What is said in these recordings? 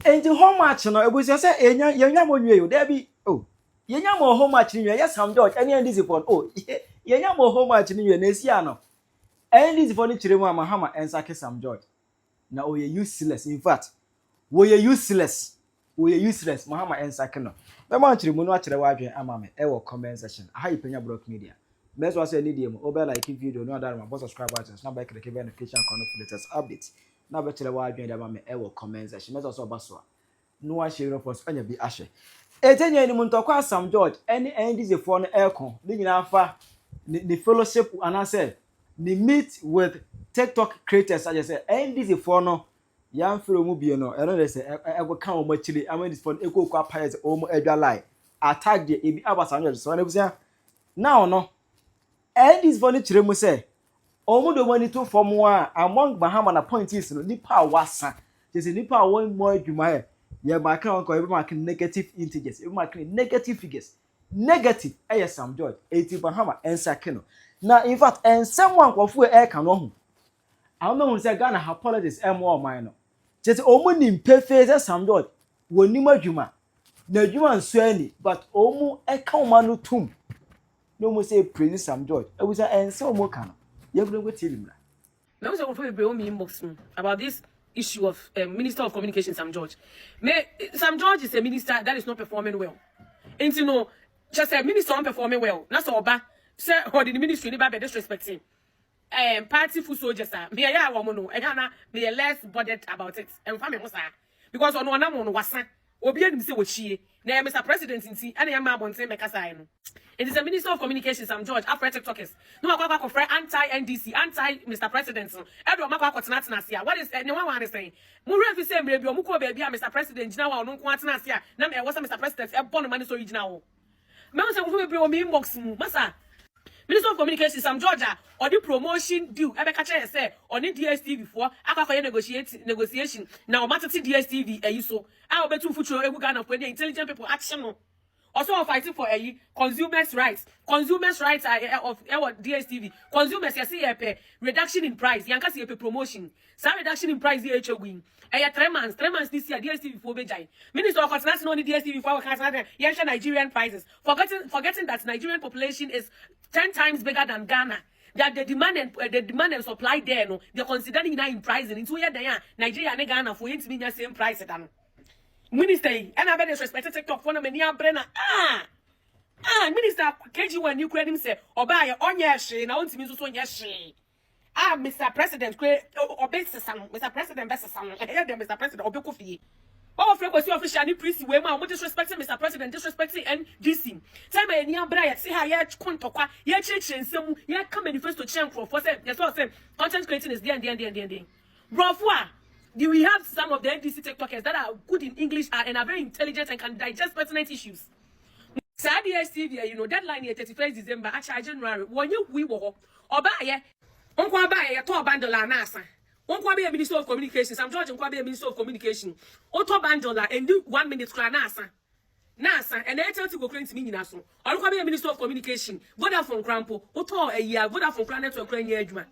And the home match, no, it was just a young one, you there be. Oh, young more home match in your yes, Sam George, any NDC for oh, young more home match in your Nesiano. And this for the Chirima Mahama and Saki Sam George. Now we are useless. In fact, we are useless. We are useless. Mahama and Sakino. The man Chirimuno Chirawaja Amame, ever comment section. Hi, Penyah Broke Media. Best was a medium, over like video, no other, my subscribe buttons, not back the notification latest updates. Now better why you and ever comment section. That's also Baswa. No one sharing for Spanish be Ashe. Etenya any Montaqua Sam George, any NDC for an aircon, living alpha, the fellowship, and I said, the meet with TikTok creators, such as NDC for no young fellow movie, no, and I say, I will come much chili. I mean, this for equal quapires, almost every lie. Attack the AB Abbas, so I was now, no. And this funny Chiremu say, almost the money to form one among Mahama appointees, no, Nipa Wassa. There's a Nipa one more you might. Yeah, my account every marking negative integers, every marking negative figures. Negative, yes, Sam George, 80 Mahama, and Sakino. Now, in fact, and someone of who air can know. I don't know who said Ghana have politics and more minor. Just almost in perfect Sam George, when Nima Juma. No Juma and Swanny, but almost a common tomb. No more say praise Sam George. I was and so more can. You're going to tell him. I was going to be inbox about this issue of Minister of Communication Sam George. Sam George is a minister that is not performing well. And you know, just a minister not performing well. That's all bad. Sir, or the ministry never be disrespecting. Party full soldiers are me a woman, and be less bothered about it. And family was because on one was Obian say what she name Mr. President in tea, and I am on same Mekasino. It is a Minister of Communications, Sam George, after TikTokers. No, I go for anti-NDC, anti-Mr. President. Everyone, what is anyone want to say? Murray, if you say, maybe Muko baby, Mr. President, now, no Quantanasia, Nammy, was Mr. President, a bond money so original. Mountain will be on me inbox, Massa. Minister of Communications, Sam Georgia, or the promotion due, Ebeka say, on the DSTV before, I negotiation. Now, matter DSTV, so I'll bet 2 future Uganda for the intelligent people action. Also fighting for a consumers' rights. Consumers' rights are of DSTV. Consumers, you see a reduction in price. Yanka see a promotion. Some reduction in price, the win. 3 months this year, DSTV for Bejai. Minister of Finance only DSTV for Canada, Nigerian prices. Forgetting that Nigerian population is 10 times bigger than Ghana. That the demand and supply there, no, they're considering now in pricing. Into here, Nigeria and Ghana for it to be the same price. Minister, and I bet respected TikTok for many brenna. Minister, KG when you credit him say, or buy on your shame, I want to mean so yes. Mr. President, or Mr. President, best son, Mr. President, or Bekofi. Oh, frequency officially priest, where my disrespecting Mr. President, disrespecting NDC. Tell me, any umbrella, see how yet contoka, yet change some, yet come manifesto change for yes, what I'm content creating is the end. Bravo. Do we have some of the NDC TikTokers that are good in English and are very intelligent and can digest pertinent issues? DSTV, you know, deadline here 31st December, actually January. When we were or buy a top bundle and NASA. Won't be a Minister of Communications. I'm George and be a Minister of Communication. Auto bundle and do 1 minute cry NASA. And I tell you to go crazy to me naso. Or be a Minister of Communication. Vodafone Crampo, Auto a year, Vodafone Planet to a crane edgement.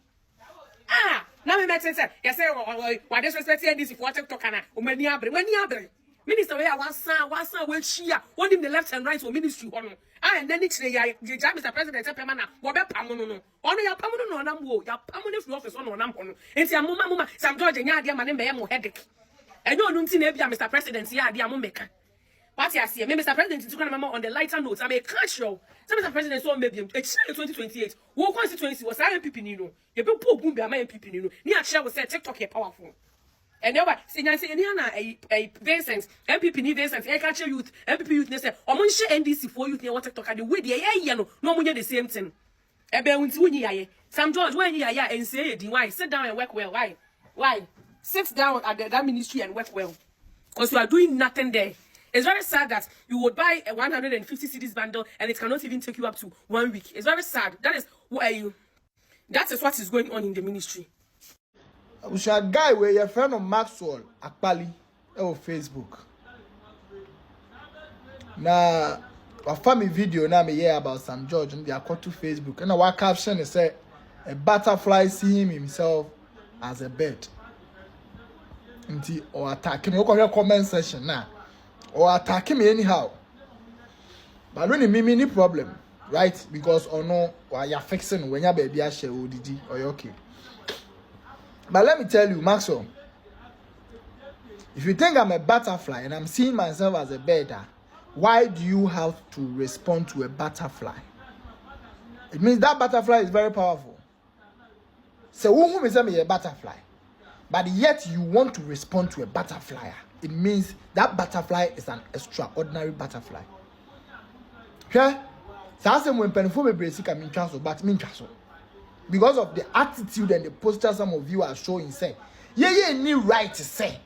Now we make sense. Yes, sir. Why disrespecting this if what TikTok kana? When you Minister, where was where she what in the left and right for ministry on. And then it's the Mr. President Pemana, what about Pamuno? Only a Pamuno on Nambo, your permanent office on Nampo. And say, Mama, some George and Yadia Manembe headache. And you don't see Mr. President, Yadia Mumeka. What I see, Mr. President is going on the lighter notes. I may can't show. Some Mr. President saw maybe it's 2028. What constituency was I MPP Nino? You put poor boom by my MPP Nino. Near share was said TikTok here powerful. And never say a Vincent, MPP Vincent, agriculture youth, MPP youth, they say, or Munche NDC for youth near what TikTok and the way the yellow, no more the same thing. A bear wins when ye Sam George, when ye are and say, why sit down and work well? Why? Sit down at that ministry and work well. Because you are doing nothing there. It's very sad that you would buy a 150 CDs bundle and it cannot even take you up to 1 week. It's very sad. That is what is going on in the ministry. We should guy where your friend of Maxwell Akpali on Facebook. Now, a family video now me hear about Sam George and they are called to Facebook. And our caption is say a butterfly see him himself as a bird. Nti or attack me or comment section now. Or attack me anyhow. But when me any problem, right? Because or no, or you're fixing when your baby share ODD or you okay. But let me tell you, Maxwell, if you think I'm a butterfly and I'm seeing myself as a bird, why do you have to respond to a butterfly? It means that butterfly is very powerful. So who is a butterfly? But yet you want to respond to a butterfly. It means that butterfly is an extraordinary butterfly. Okay? So I say when penful be basic I mean transfer, but mean transfer. Because of the attitude and the posture some of you are showing, say, yeah, need right to say.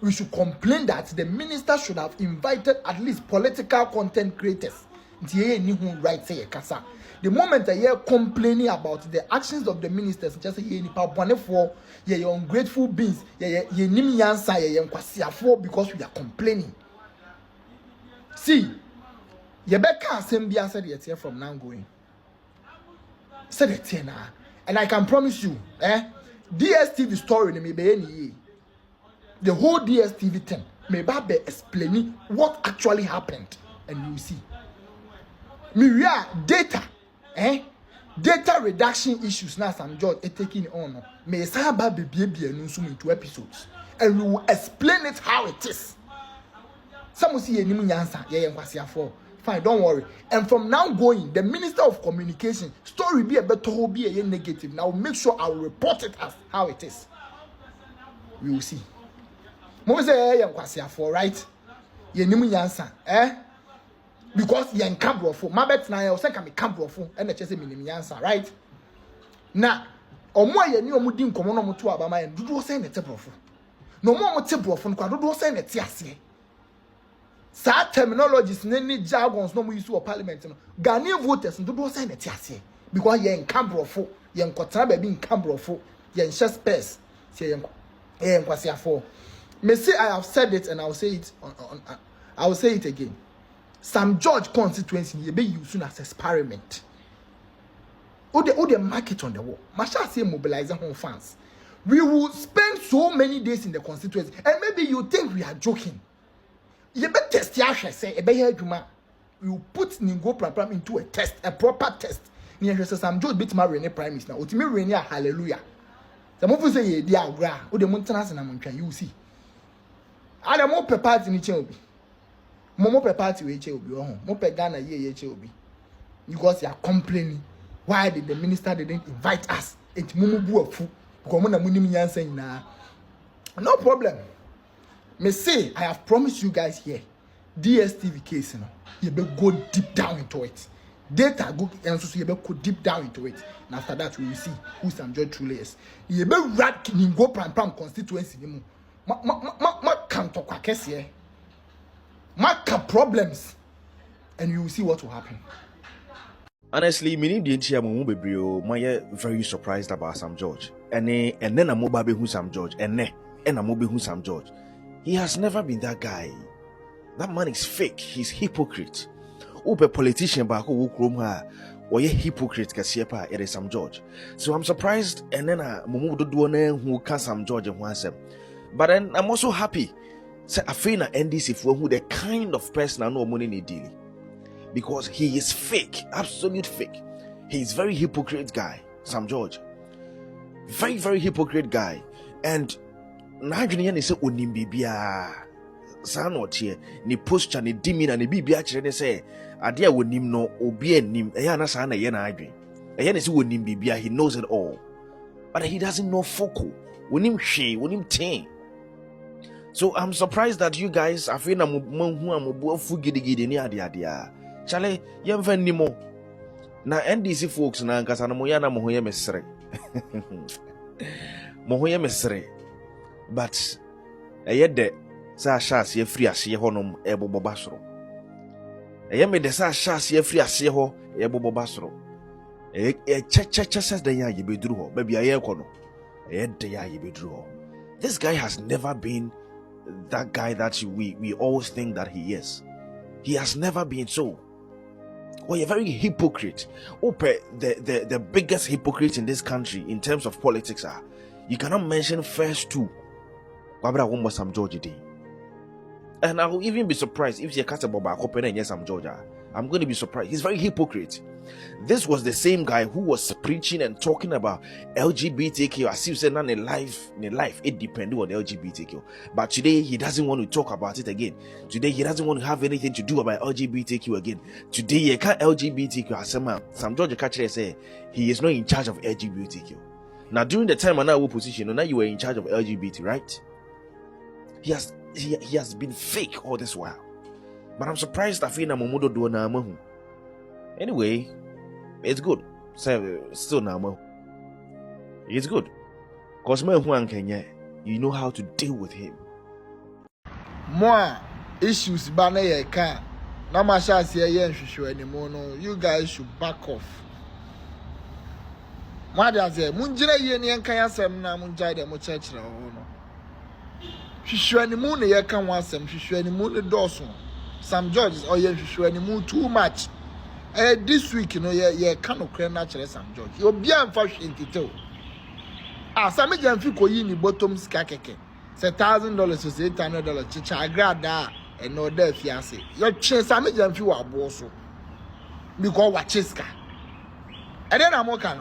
We should complain that the minister should have invited at least political content creators. Yeah, need who right say kasa. The moment I hear complaining about the actions of the ministers, just say yeah, for yeah, ungrateful beings, yeah, nimi yansa, yeah, nkwasiafo because we are complaining. See, you better assembly said it here from now going. Said it here now, and I can promise you, DSTV story may be any. The whole DSTV thing may be explaining what actually happened, and you will see. Myria data, data reduction issues now. Some George taking on. May some baby and into episodes, and we will explain it how it is. Some will see a new answer. Yeah, fine, don't worry. And from now going, the Minister of Communication story be a better be a negative. Now make sure I will report it as how it is. We will see. Moses say right? Ye nimu yansa, because ye en cabrofo. My bet na ye say can be cabrofo and the chese me nimu yansa, right? Na omo ye ni omo di nkomo no mo to abama ye dudu say ne tebrofo. No mo te brofo no kwa dudu say ne te ase. Sa terminologies ni jargons no mo use for parliament no. Ghanaian voters dudu say ne te ase because ye en cabrofo, ye en kwatra ba bi en cabrofo, ye en share space. Say ye en kwasiafo. May say I have said it and I will say it I will say it again. Some George constituency you be used as experiment. All the market on the wall. Masha say mobilizing home fans. We will spend so many days in the constituency, and maybe you think we are joking. You better test Yasha say we will put Ningo Pram into a test, a proper test. Some George bit my Rene Prime Minister. Ultimate Rene hallelujah. Some of you say dia gra, o the mountains and Amuncha, you see. I am more prepared in each obi. More prepared to each obi. More Ghana ye each obi. Because you are complaining. Why did the minister didn't invite us? It's Mumubu of food. Because saying nah. No problem. Me say I have promised you guys here. DSTV case, you better go deep down into it. Data go and so you better go deep down into it. And after that we will see who some judge truly is. You better rat Ningo Pram constituency. Ma can talk here. Ma can problems, and you will see what will happen. Honestly, meaning the entire Mumubrio, my very surprised about Sam George. And then a mobile who Sam George, and a mobile who Sam George. He has never been that guy. That man is fake. He's hypocrite. Upe politician back who chrome her. Or a hypocrite Kasiepa, it is Sam George. So I'm surprised, and then a Mumu do who can Sam George and once. But then I'm also happy. Say I feel na NDC for who the kind of person I know money need dealing. Because he is fake, absolute fake. He is very hypocrite guy, Sam George. Very, very hypocrite guy. And na junior say onim bibia. Sa no tie ni posture ni demeanor ni bibia kire ne say ade a wonim no obi anim. Eya na sa na ye na adwen. Eya ne say wonim bibia, he knows it all. But he doesn't know focal. Wonim hwe, wonim ten. So I'm surprised that you guys are feeling gidi ni adi. Chale, yemfa nimo. Na NDC folks na nkasa na moya na mohoye mesre. Mohoye mesre. But eyede sa shas ye free ase honom ebobo basoro. Eyeme de sa shas ye free ase ho ebobo basoro. Cheche says the ya yebedru ho. Baby aye kono. Eyede ya yebedru ho. This guy has never been that guy that we always think that he is. He has never been so. Well, you're very hypocrite. The biggest hypocrite in this country in terms of politics are, you cannot mention first two Wabra one more Sam George day. And I will even be surprised if you cast a Boba Copen and yes, Sam George. I'm going to be surprised. He's very hypocrite. This was the same guy who was preaching and talking about LGBTQ as if said in life, it depends on LGBTQ. But today he doesn't want to talk about it again. Today he doesn't want to have anything to do about LGBTQ again. Today he can't LGBTQ as Sam George Catcher say he is not in charge of LGBTQ. Now during the time I was position, now you were in charge of LGBT, right? He has been fake all this while. But I'm surprised that Fina Momodo do na mahu. Anyway, it's good. Still na mahu. It's good. Cause me Kenya, you know how to deal with him. More issues bana ye can. Na ma sha se ye nhwehwe anymore no. You guys should back off. Mo dey say munjira ye ne enkan asem na munjai dem church na ho no. Hwehwe anymore ne ye kan wasem, hwehwe anymore ne doso. Sam George is too much. This week, you know, you can't create natural Sam George. You'll be unfortunate. Some of them feel you bottom skakeke. Say $1,000 or $800. Chicha, I grab that and no there fiancé. Your chance, some of them feel a boss. Because what chiska. And then I'm okay.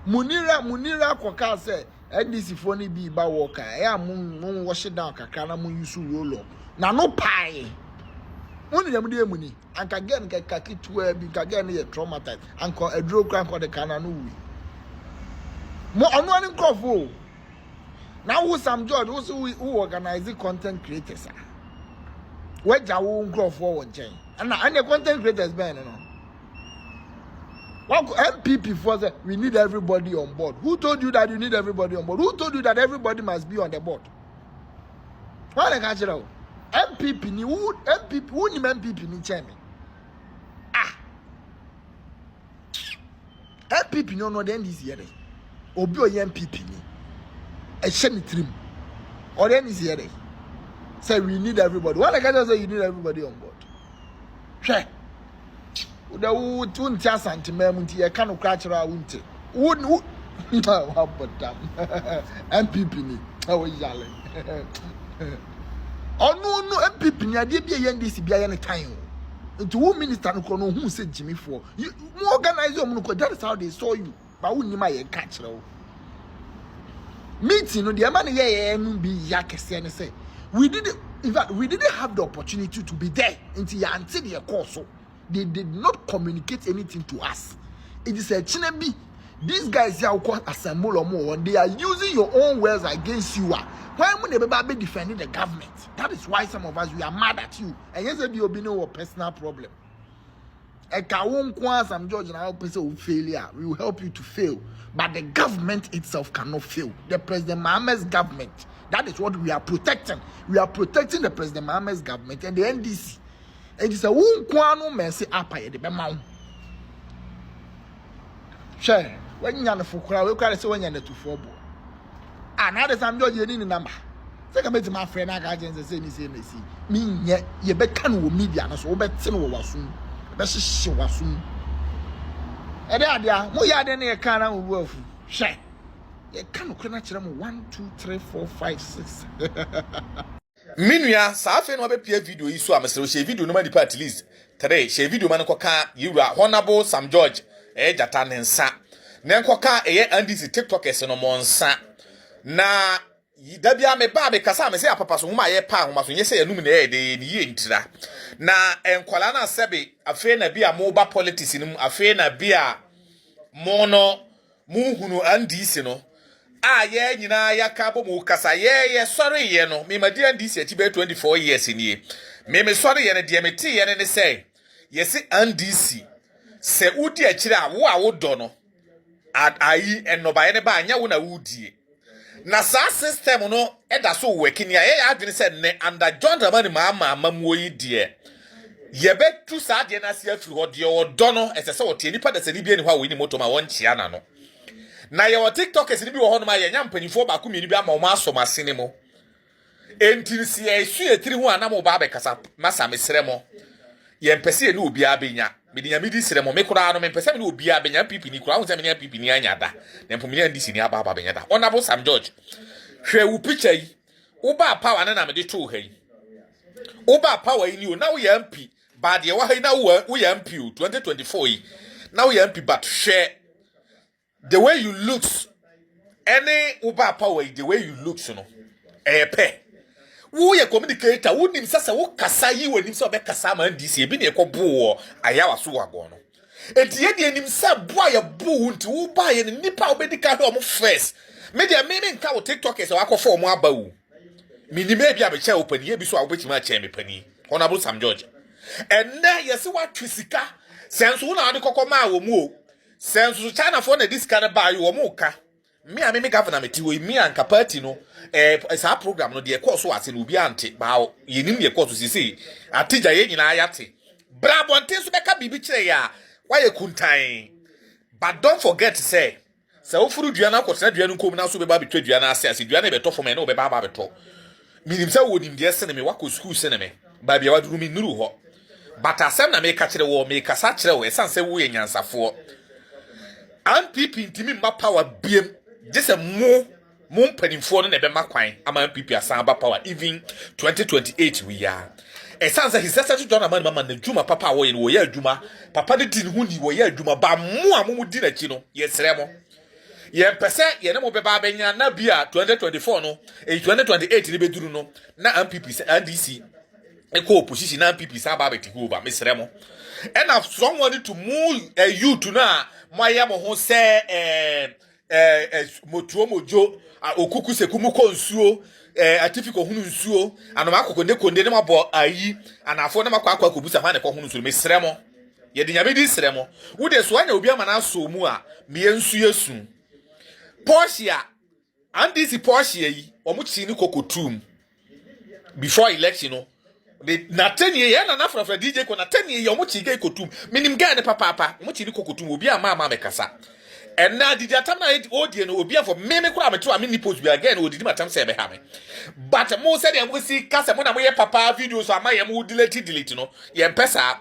Munira Kwaka said, NDC phone be ba walker. I am wash it down, Kakana mun use rolo. Now no pie. Only them do money. And again, get kaki to again, you're traumatized. And call a draw crank or the cannon. More on one crop. Now, who Sam George, who organize the content creators? Where your own crop forward, Jane. And the content creators, Ben. What MPP for that? We need everybody on board. Who told you that you need everybody on board? Who told you that everybody must be on the board? Why can't you know? MPP ni who ni MPP ni chairman. MPP no the NDC here. Obi o MPP ni. E sheni trim. Or the NDC here. Say we need everybody. Why can't you say you need everybody on board? Sure. Uda unti asantime munti e kan okra unti. Who MPP ni. How yale. Oh no MPP ni ade bia NDC bia ye ne tan o. Nti wo minister no no hu se Jimmy for. You organize your no that is how they saw you. But wo nima ye ka kire o. Meeting no the man ye no be ya kese ne say. We didn't have the opportunity to be there until ya until the course. They did not communicate anything to us. It is a chinebi. These guys here will assemble or more. They are using your own words against you. Why would they be defending the government? That is why some of us we are mad at you. And yes, you be no personal problem. Sam George and our person will failure. We will help you to fail. But the government itself cannot fail. The President Mahama's government. That is what we are protecting. We are protecting the President Mahama's government and the NDC. And it's a wound mercy up the Bemau. Sure. When you're for crowd, we can't say when you're the 2-4 boy. And now Sam George you need a number. Take a bit to my friend, I got to say, me, yet, you bet can media, and so bet ten was soon. That's she was soon. And there, more yard than a can of wolf. Sure. You can't connect them 1, 2, 3, 4, 5, 6. Minua safe no be pia video yi so amesero she video no ma dipa at least today she video man ko ka yiwa honorable Sam George jata ne nsa na ko ka NDC TikTokers no mo nsa na da bia me ba be kasa me se apapa so homa ye pa homa so nye se yanum na de ni ye ntira na enkwala na sebe afi na bia mo ba politics nim afi na bia mo no mu hunu NDC no ye nyina ya ka bo mu kasa ye sorry ye no me madi NDC ati be 24 years ni me sorry ye ne de me ti ye ne say ye se NDC se udi akire a wo do no ayi enoba ye ne ba anya wo na wudie na sa system no eda so working ya ye adwene se ne under John Dramani Mahama amamuo yi de ye betu sa de na se afiri ho de wo do no ese se wo tie nipa da se ni bia ni ho a wo ni moto ma won chia na no na ye wo TikTokers ni bi wo ho no ma ye nya mpanifo ba ko mi ni bi ama wo ma so masene mo entisi ye su etiri ho anam wo ba be kasa masa mesere mo ye mpese ye ni obi abenya me dia me di sere mo me kura no me mpese me ni obi abenya pipi ni kura wo se me nya pipi ni anya da na mpo me nya ndisi ni aba benya da honorable Sam George hwe wo picture yi Uba power na me de to hey. Uba power in you now you MP. But ye wa now we MP 2024 yi. Now you MP but share the way you look. Any uba power the way you look no. Pe. Wo ye communicator wo nim sasa wo kasa yi wanim se obekasa ma NDC bi ne ekobo ayawa so wago no. Enti ye de nim se boa ye bo nti wo ba ye nipa obedika he o mo first. Me de me nka wo TikTokers wa akofo o mo aba wo. Minime bia be che opani ye bi so a wo betima che me pani. Honorable Sam George. Enne ye se wa twisika senso wo na ade kokoma wo mu o. Senso China for na this kind of buy wo mo ka. Me a me governor meti wo me anka party no esa program no de course so ase no bi ante ba yenim ye course sisi atija ye nyina ayate bra bonte so beka bibi kire ya why kuntan. But don't forget to say ofuru dua na kwotena dua no kom na so be ba betwa dua na ase dua na be to for me na be ba beto minim se wo nim de se ne me wako school se ne me ba bia waduru mi nuru ho but asem na me ka kire wo me kasa kire wo esan se wo ye nyansafo NPP ntimi ma power biem just a more pennyfo no na be makwan ama NPP asan ba power even 2028 we are e sansa his sister John Amani mama na djuma papa wo ye wo ye adwuma papa de din hu ni wo ye adwuma ba mo amu di na chi no ye sere mo ye pese ye ne mo be ba benya na bia 2024 no 2028 ni be duru no na NPP NDC e ko opposition na NPP sa ba beti go ba me sere mo and if someone to move youth na mo ya mo ho se motuo mojo okuku sekumu ko nsuo atifiko hunu nsuo anoma akoko konde ne mabo ayi anafo ne makwa akwa kobusa ma ne ko hunu nsuo mesremo ye de nyame di sremo wo de so anya obi ama na so mu a me nsu yesu Porsche NDC Porsche yi omu chi ni kokotum before election no na 10 years na frafra DJ ko na 10 years omu chi ge kotum minim ga ne papa omu chi ni kokotum obi ama mekasa. And now did you tell me audio no be for me kura me to amini post be again o did matam say be ha me but mo said am go see kasa mo na mo ye papa videos so amaye mo delete no ye mpesa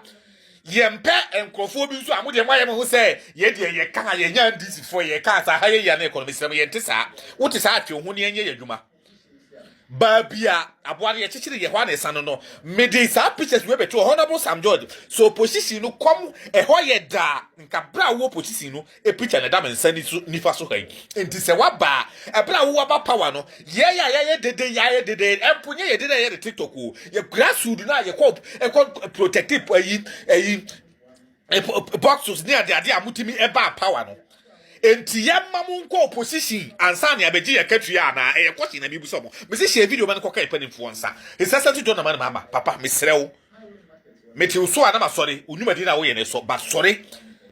ye mpe enkrofo bi so amode mo ye mo say ye de ye kan ye nya NDC for ye kan sa ha ye ya na economy system ye ntesa wo te sa atwe ho ne ye adwuma Babia, Abuari, Chichi, Yahan, and no, Mede, sa pictures we to Honorable Sam George. So, position no come a hoye da, in Cabra, wo position, a picture and a dam and send it to Nifaso. And this a waba, a bra waba power no, yeah, de, and Punya did a TikTok, your grassroots now, your cop, a protective a boxes near the idea, mutimi a bar power no. Enti yamma mu nko opposition ansa ne abeji ya katua na e kwachi na bibu somo me se share video man ko kai panimfo nsa hesasa to John Amani mama papa me serew meti uso ana ma sorry unuma di na wo ye ne so but sorry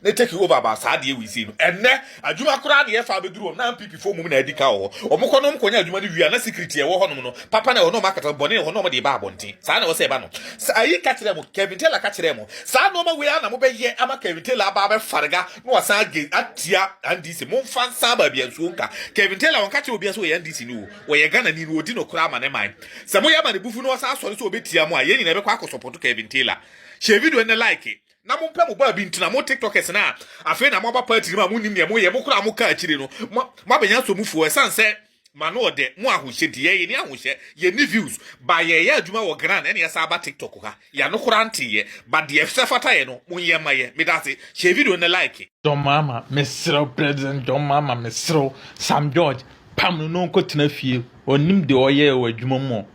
ne take over about sad ye we see no enne adwuma kura de ye fa beduru na MPP fo mum na adika ho omko no mkonya adwuma de wia na security e wo honom no papa na ono makata bone ho no mo de ba abonti sa na wo se ba no sa yi ka kire mo Kevin Taylor ka kire mo sa no ma we na mo be ye ama Kevin Taylor ba farga no wasa ge atia NDC mo fan sa ba bia nso nka Kevin Taylor won ka kire obi so ye NDC ni wo ye Ghana ni odi no kura ma ne man sa mo ya ma ne bufu no wasa so obetia mo a ye nyina be kwa support Kevin Taylor share video ne like na mo pɛ mo ba bi ntina mo TikTokers na afi na mo ba party ma mo nim ne mo ye mo kura mo ka akire no mo abenya so mufuo esanse ma no de mo ahohye die ye ni ahohye ye ni views ba ye ya adwuma wo gran na ye sa ba TikTok ha ya no kura ntiye ba de efsafata ye no mo ye ma ye me dase share video na like John Mahama Mr. President John Mahama Mr. Sam George pam no ko tena fie onim de oye wo adwuma mo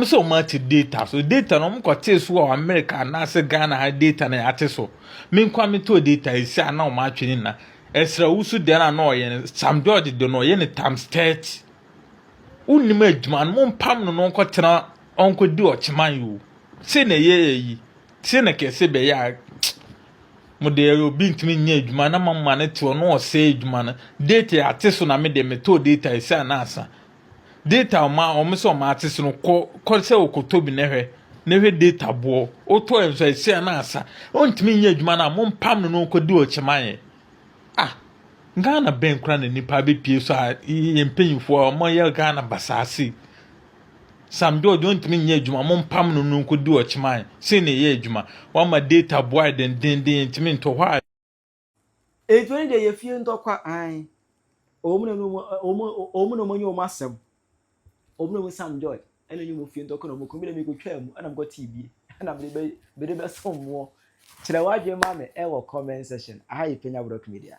so much data so data no mko tesu o America na se Ghana ha data na ate so me kwa me to data isi ana o ma atwene na esra wusu de na no ye Sam George de no ye ne times 30 unima adwuma no mpam no nko tena onko di o chiman yu se na ye yi se na kese be ya mo de obi ntimi nya adwuma na mamma ne te no o se adwuma na data ate so na me de me to data isi ana asa data ma omuso ma atese no ko se okotobi nehwe data bo oto enso ese na asa ontimi nya adwuma na mo mpam no nkodi o chiman Ghana ben kra na nipa be pie so a yempanyifo mo ye Ghana basasi Sam George ontimi nya adwuma mo mpam no nkodi o chiman se ne ye adwuma wa ma data boy den ntimi nto hwa e 20 de ye fie ntokwa omu no mo nyo masem omu no Sam George ene nyu mo fie ntoko no mo komile mi ko twa mu ana mko TV ana me be som mo kyerɛ wadwe ma me e wo comment section aha yi Penyah Media.